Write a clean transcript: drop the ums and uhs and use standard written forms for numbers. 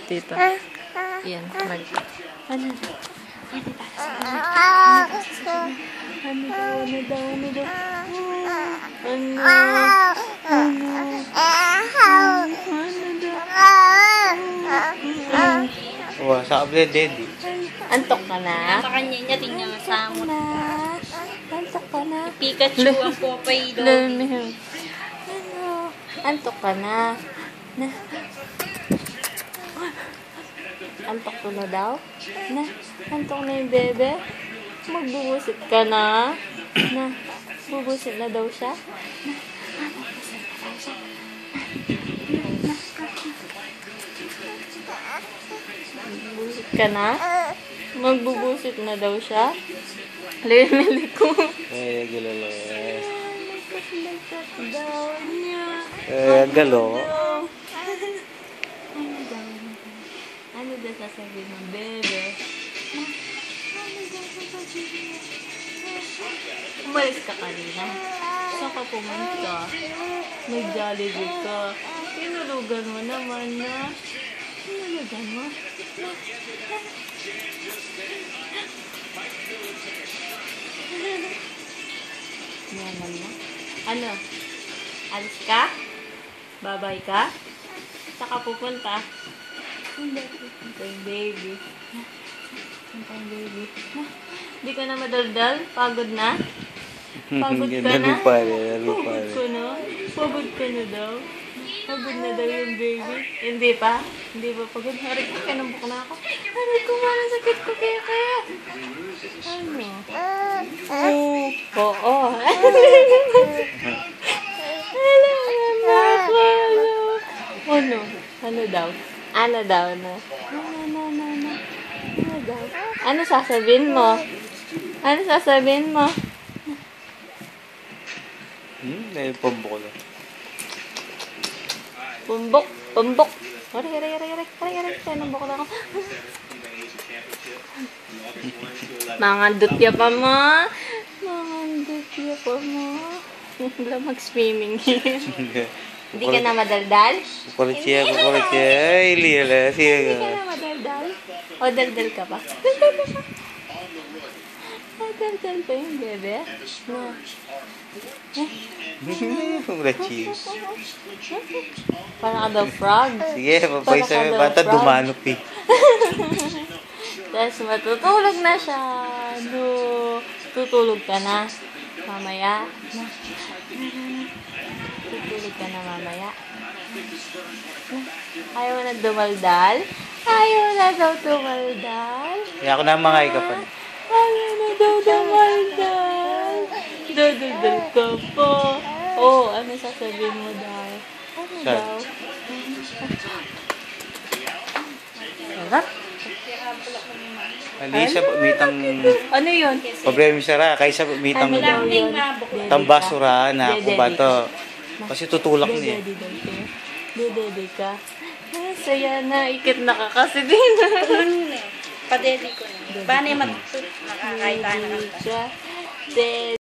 tito. Yan, mag... Ano daw? Ano daw? Wah, sabi ni Daddy. Antok ka na? Sa kanya niya, tingnan nga sa mo. Antok ka na? Pikachu ang Popeye daw. Antok ka na? Antok ko na daw? Antok na yung bebe? Magbubusit ka na? Bubusit na daw siya? Magbubusit ka na? Magbubusit na daw siya? Lilit ko. Eh, galo. Daw niya. Galo. Ano daw sasabihin ng bebe? Umalis ka kanina. Saan ka pumunta? Nag-Jollibee ka. Tinulugan mo naman na. Tinulugan mo? Naman na. Ano? Alis ka? Babay ka? Saan ka pupunta? Hindi pupunta yung baby. Pupunta yung baby. Hindi ka na madaldal? Pagod na? Pagod ka na? Lalo pa rin. Pagod ka na daw? Pagod na daw yung baby? Hindi pa? Hindi pa pagod? Harik ka, kinambok na ako. Harik ko, parang sakit ko kaya. Ano? Oo. Ano? Ano daw? Ano daw? Ano daw? Ano sasabihin mo? Ano sasabihin mo? Dahil pambok na. Pumbok. Aray. Kinambok na ako. Mga dutya pa mo. Wala mag-swimming. Hindi ka na madaldal? Kukulit siya. Ay, lila. Hindi ka na madaldal? O, daldal ka pa? Daldal pa yung bebe? Cheese. Parang ka daw frog. Sige, papay sa mga bata, dumanok eh. Tapos matutulog na siya. Tutulog ka na. Mamaya. Tutulog ka na mamaya. Ayaw na dumaldal? Ayaw na daw dumaldal? Kaya ako na mga ikapan. Ayaw na daw dumaldal? Dadaldal ka po. Oo, ano sasabihin mo daw? Ano daw? Sarap. Hindi siya mitang Ano yun? problema sara kaysa mitang Ano daw yun? tambasura na ako ba to. Kasi tutulak niya. Dede ka. Saya na, ikit na ka kasi din. Padedi ko na. Paano yung nakakaitaan na kanta? Dede.